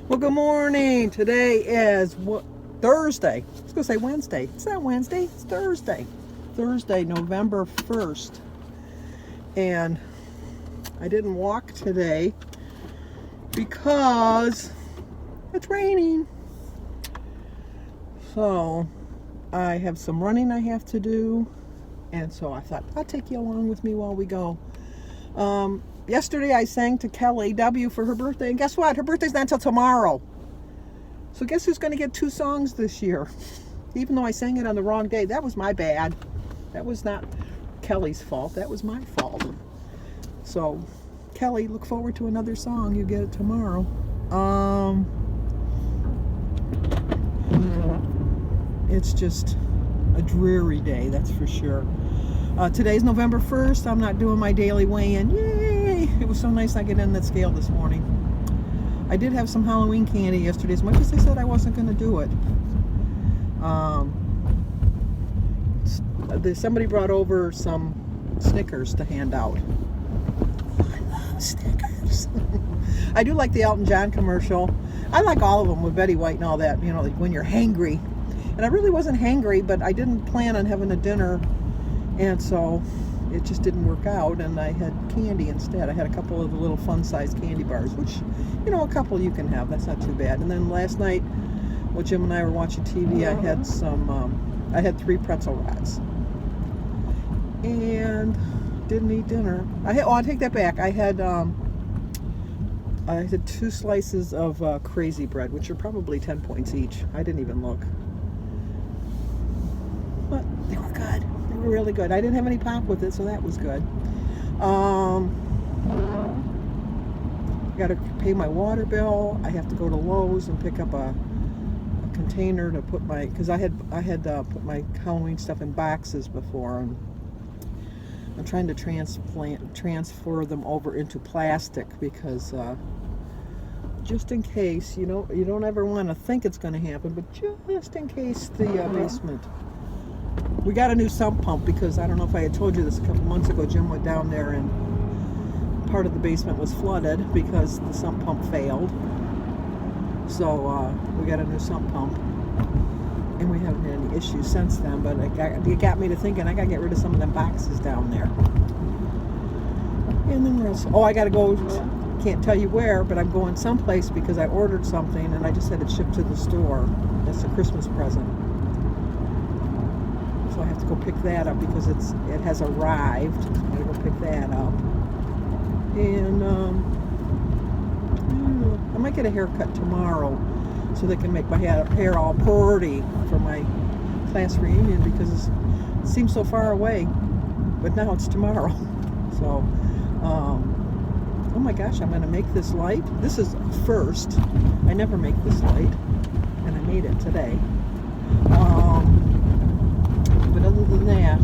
Well, good morning. Today is Thursday. I was going to say Wednesday. It's not Wednesday. It's Thursday. Thursday, November 1st. And I didn't walk today because it's raining. So I have some running I have to do. And so I thought I'll take you along with me while we go. Yesterday I sang to Kelly W for her birthday, and guess what? Her birthday's not until tomorrow. So guess who's going to get 2 songs this year? Even though I sang it on the wrong day. That was my bad. That was not Kelly's fault. That was my fault. So, Kelly, look forward to another song. You get it tomorrow. It's just a dreary day, that's for sure. Today's November 1st. I'm not doing my daily weigh-in. Yay! It was so nice not getting in that scale this morning. I did have some Halloween candy yesterday, as much as I said I wasn't going to do it. Somebody brought over some Snickers to hand out. I love Snickers. I do like the Elton John commercial. I like all of them with Betty White and all that, you know, like when you're hangry. And I really wasn't hangry, but I didn't plan on having a dinner. And so it just didn't work out, and I had candy instead. I had a couple of the little fun-sized candy bars, which, you know, a couple you can have. That's not too bad. And then last night, while Jim and I were watching TV, I had some, I had 3 pretzel rods. And didn't eat dinner. I take that back. I had 2 slices of crazy bread, which are probably 10 points each. I didn't even look. But they were good. Really good. I didn't have any pop with it, so that was good. Got to pay my water bill. I have to go to Lowe's and pick up a container to put my, because I had put my Halloween stuff in boxes before, and I'm trying to transfer them over into plastic because just in case, you don't ever want to think it's going to happen, but just in case the basement. We got a new sump pump because I don't know if I had told you this a couple months ago. Jim went down there and part of the basement was flooded because the sump pump failed. So we got a new sump pump, and we haven't had any issues since then. But it got me to thinking I got to get rid of some of them boxes down there. And then I got to go. Can't tell you where, but I'm going someplace because I ordered something and I just had it shipped to the store. That's a Christmas present. So I have to go pick that up because it has arrived. I gotta go pick that up. And I might get a haircut tomorrow so they can make my hair all pretty for my class reunion because it seems so far away. But now it's tomorrow. So, oh my gosh, I'm gonna make this light. This is first. I never make this light, and I made it today. But other than that,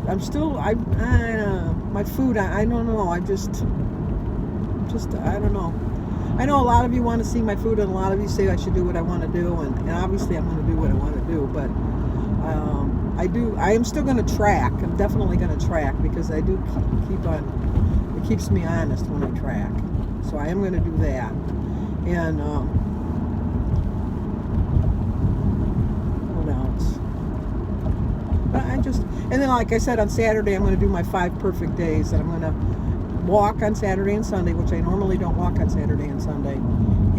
I'm still, my food, I don't know, I don't know. I know a lot of you want to see my food, and a lot of you say I should do what I want to do, and obviously I'm going to do what I want to do, but I am still going to track. I'm definitely going to track because I do keep on, it keeps me honest when I track. So I am going to do that. And, and then like I said, on Saturday I'm going to do my 5 perfect days, and I'm going to walk on Saturday and Sunday, which I normally don't walk on Saturday and Sunday,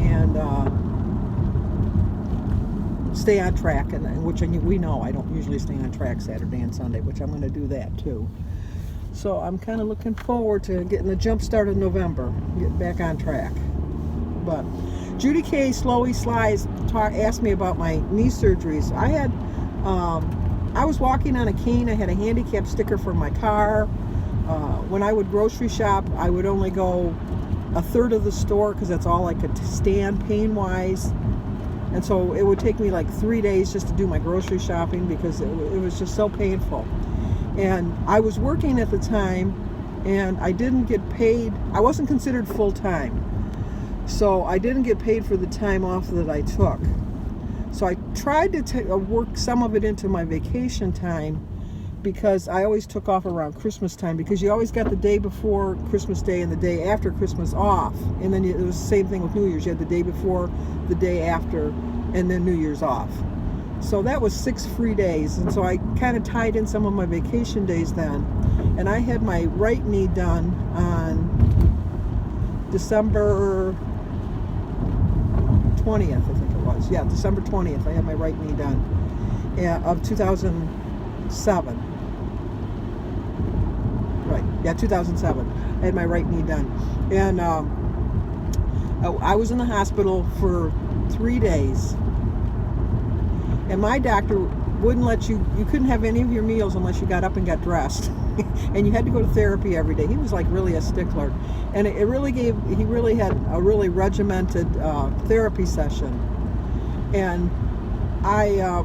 and stay on track, and which we know I don't usually stay on track Saturday and Sunday, which I'm going to do that too. So I'm kind of looking forward to getting the jump start in November, getting back on track. But Judy K. Slowy Slies asked me about my knee surgeries. I was walking on a cane. I had a handicap sticker for my car. When I would grocery shop, I would only go a third of the store because that's all I could stand pain-wise. And so it would take me like 3 days just to do my grocery shopping because it was just so painful. And I was working at the time, and I didn't get paid. I wasn't considered full-time. So I didn't get paid for the time off that I took. So I tried to work some of it into my vacation time, because I always took off around Christmas time, because you always got the day before Christmas Day and the day after Christmas off. And then it was the same thing with New Year's. You had the day before, the day after, and then New Year's off. So that was 6 free days. And so I kind of tied in some of my vacation days then. And I had my right knee done on December 20th, I think it was. Yeah, December 20th, I had my right knee done, of 2007. Right, yeah, 2007. I had my right knee done. And I was in the hospital for 3 days. And my doctor wouldn't let you couldn't have any of your meals unless you got up and got dressed. And you had to go to therapy every day. He was like really a stickler. And he really had a really regimented therapy session. And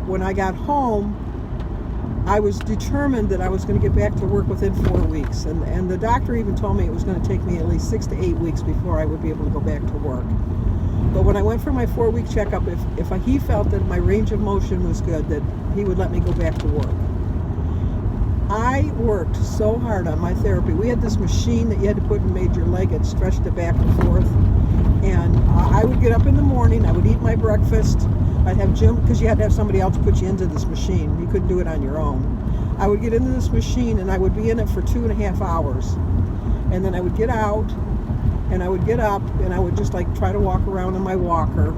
when I got home, I was determined that I was going to get back to work within 4 weeks. And the doctor even told me it was going to take me at least 6 to 8 weeks before I would be able to go back to work. But when I went for my 4-week checkup, if he felt that my range of motion was good, that he would let me go back to work. I worked so hard on my therapy. We had this machine that you had to put and made your leg, it stretched it back and forth. And I would get up in the morning, I would eat my breakfast. I'd have gym, because you had to have somebody else put you into this machine. You couldn't do it on your own. I would get into this machine and I would be in it for 2.5 hours. And then I would get out and I would get up and I would just like try to walk around in my walker.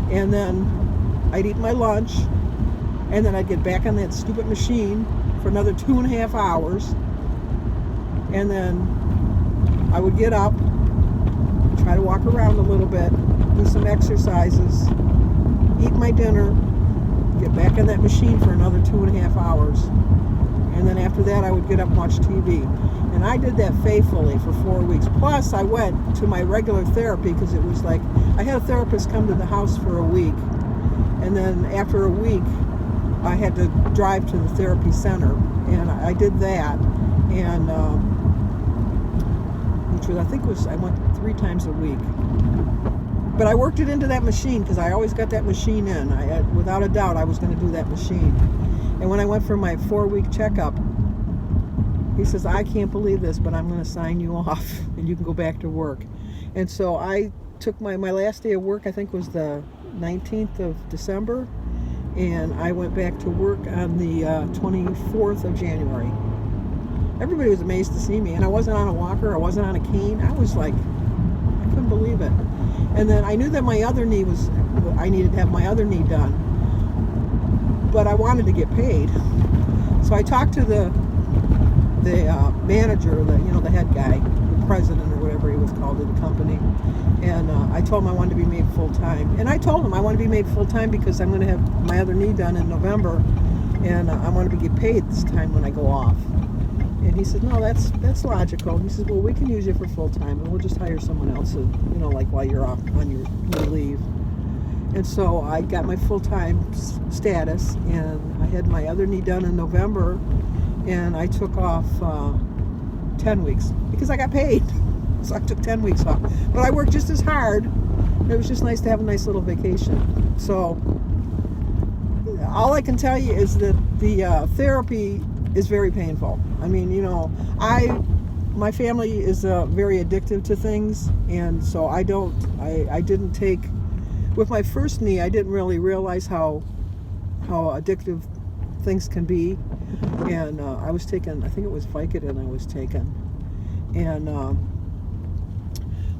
And then I'd eat my lunch and then I'd get back on that stupid machine for another 2.5 hours. And then I would get up, try to walk around a little bit, do some exercises, eat my dinner, get back on that machine for another 2.5 hours. And then after that, I would get up and watch TV. And I did that faithfully for 4 weeks. Plus, I went to my regular therapy, because it was like, I had a therapist come to the house for a week. And then after a week, I had to drive to the therapy center. And I did that. And, which was, I think I went 3 times a week. But I worked it into that machine, because I always got that machine in. Without a doubt, I was going to do that machine. And when I went for my 4-week checkup, he says, I can't believe this, but I'm going to sign you off and you can go back to work. And so I took my last day of work, I think was the 19th of December, and I went back to work on the 24th of January. Everybody was amazed to see me, and I wasn't on a walker, I wasn't on a cane. I was like, I couldn't believe it. And then I knew that my other knee I needed to have my other knee done, but I wanted to get paid. So I talked to the manager, the head guy, the president or whatever he was called at the company, and I told him I wanted to be made full-time. And I told him I want to be made full-time because I'm going to have my other knee done in November, and I want to get paid this time when I go off. And he said, no, that's logical. And he says, well, we can use you for full-time, and we'll just hire someone else, like while you're off on your leave. And so I got my full-time status, and I had my other knee done in November, and I took off 10 weeks because I got paid. So I took 10 weeks off. But I worked just as hard. It was just nice to have a nice little vacation. So all I can tell you is that the therapy is very painful. I mean, my family is very addictive to things, and so I didn't take, with my first knee, I didn't really realize how addictive things can be. And I was taking, I think it was Vicodin I was taking, and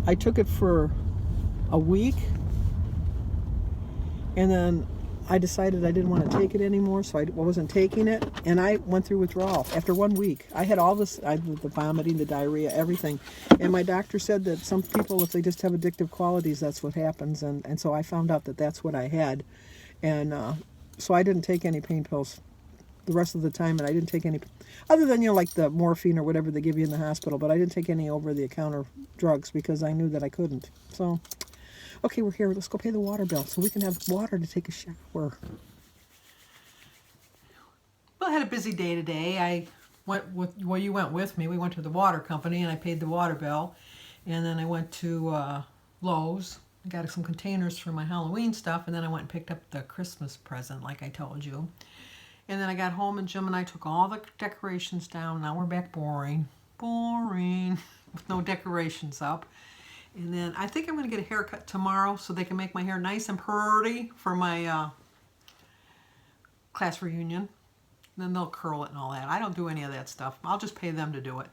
I took it for a week, and then I decided I didn't want to take it anymore, so I wasn't taking it, and I went through withdrawal after 1 week. I had all this, the vomiting, the diarrhea, everything, and my doctor said that some people, if they just have addictive qualities, that's what happens, and so I found out that that's what I had, and so I didn't take any pain pills the rest of the time, and I didn't take any, other than, like the morphine or whatever they give you in the hospital, but I didn't take any over-the-counter drugs because I knew that I couldn't. So, okay, we're here. Let's go pay the water bill so we can have water to take a shower. Well, I had a busy day today. You went with me. We went to the water company, and I paid the water bill, and then I went to Lowe's. I got some containers for my Halloween stuff, and then I went and picked up the Christmas present, like I told you. And then I got home and Jim and I took all the decorations down. Now we're back boring, with no decorations up. And then I think I'm going to get a haircut tomorrow so they can make my hair nice and pretty for my class reunion. And then they'll curl it and all that. I don't do any of that stuff. I'll just pay them to do it.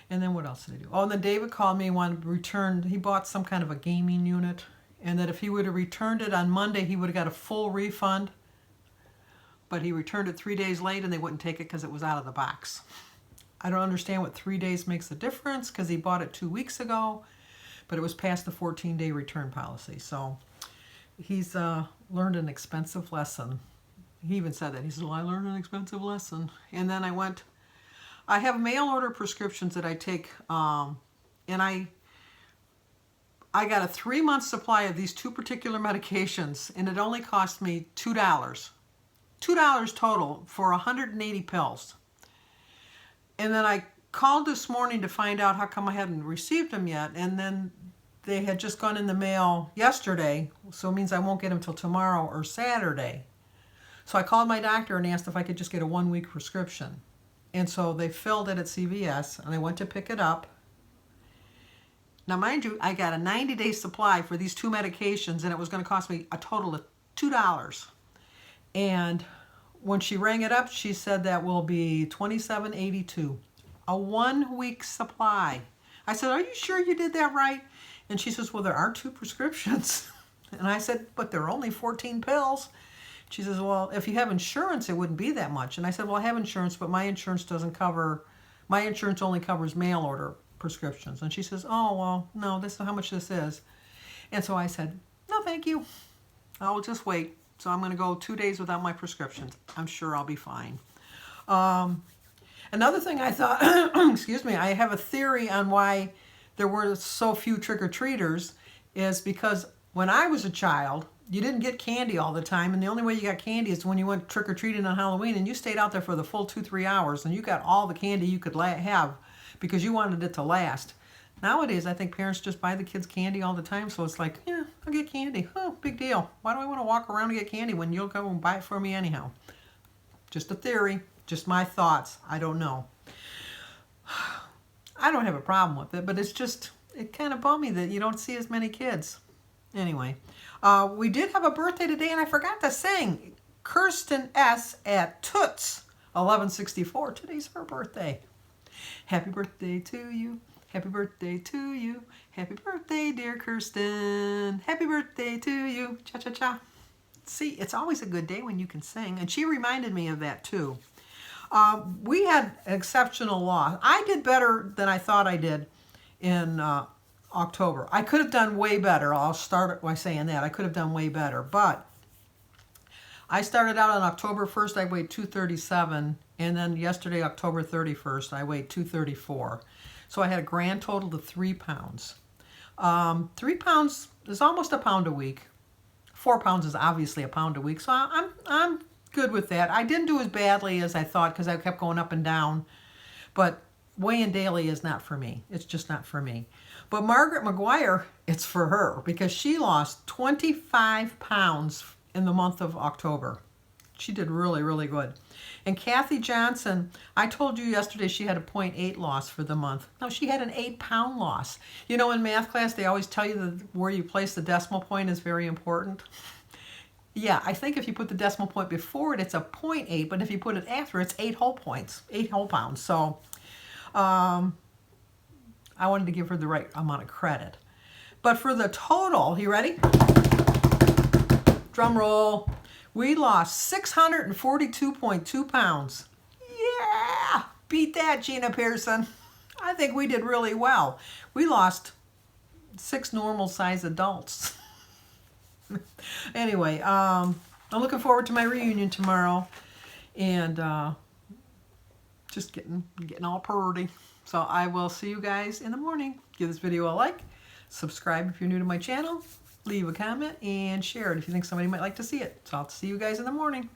And then what else did I do? Oh, and then David called me and wanted to return. He bought some kind of a gaming unit. And that if he would have returned it on Monday, he would have got a full refund. But he returned it 3 days late and they wouldn't take it because it was out of the box. I don't understand what 3 days makes a difference because he bought it 2 weeks ago, but it was past the 14-day return policy. So he's learned an expensive lesson. He even said that. He said, well, I learned an expensive lesson. And then I have mail order prescriptions that I take, and I got a 3-month supply of these 2 particular medications, and it only cost me $2. $2 total for 180 pills. And then I called this morning to find out how come I hadn't received them yet, and then they had just gone in the mail yesterday, so it means I won't get them till tomorrow or Saturday. So I called my doctor and asked if I could just get a 1-week prescription. And so they filled it at CVS, and I went to pick it up. Now, mind you, I got a 90-day supply for these 2 medications, and it was going to cost me a total of $2. And when she rang it up, she said that will be $27.82, a 1-week supply. I said, are you sure you did that right? And she says, well, there are 2 prescriptions. And I said, but there are only 14 pills. She says, well, if you have insurance, it wouldn't be that much. And I said, well, I have insurance, but my insurance only covers mail order prescriptions. And she says, oh, well, no, this is how much this is. And so I said, no, thank you. I'll just wait. So I'm going to go 2 days without my prescriptions. I'm sure I'll be fine. Another thing I thought, excuse me, I have a theory on why there were so few trick-or-treaters is because when I was a child, you didn't get candy all the time, and the only way you got candy is when you went trick-or-treating on Halloween, and you stayed out there for the full 2-3 hours, and you got all the candy you could have because you wanted it to last. Nowadays, I think parents just buy the kids candy all the time, so it's like, yeah, I'll get candy. Oh, big deal. Why do I want to walk around and get candy when you'll go and buy it for me anyhow? Just a theory, just my thoughts. I don't know. I don't have a problem with it, but it's just, it kind of bummed me that you don't see as many kids. Anyway, we did have a birthday today, and I forgot to sing. Kirsten S. at Toots, 1164. Today's her birthday. Happy birthday to you. Happy birthday to you. Happy birthday, dear Kirsten. Happy birthday to you. Cha-cha-cha. See, it's always a good day when you can sing. And she reminded me of that, too. We had exceptional loss. I did better than I thought I did in October. I could have done way better. I'll start by saying that. I could have done way better. But I started out on October 1st, I weighed 237. And then yesterday, October 31st, I weighed 234. So I had a grand total of 3 pounds. 3 pounds is almost a pound a week. 4 pounds is obviously a pound a week. So I'm good with that. I didn't do as badly as I thought because I kept going up and down. But weighing daily is not for me. It's just not for me. But Margaret McGuire, it's for her because she lost 25 pounds in the month of October. She did really, really good. And Kathy Johnson, I told you yesterday she had a 0.8 loss for the month. No, she had an 8-pound loss. You know, in math class, they always tell you that where you place the decimal point is very important. Yeah, I think if you put the decimal point before it, it's a 0.8, but if you put it after, it's 8 whole points, 8 whole pounds. So I wanted to give her the right amount of credit. But for the total, you ready? Drum roll. We lost 642.2 pounds. Yeah! Beat that, Gina Pearson. I think we did really well. We lost 6 normal-sized adults. Anyway, I'm looking forward to my reunion tomorrow. And just getting all purdy. So I will see you guys in the morning. Give this video a like. Subscribe if you're new to my channel. Leave a comment and share it if you think somebody might like to see it. So I'll see you guys in the morning.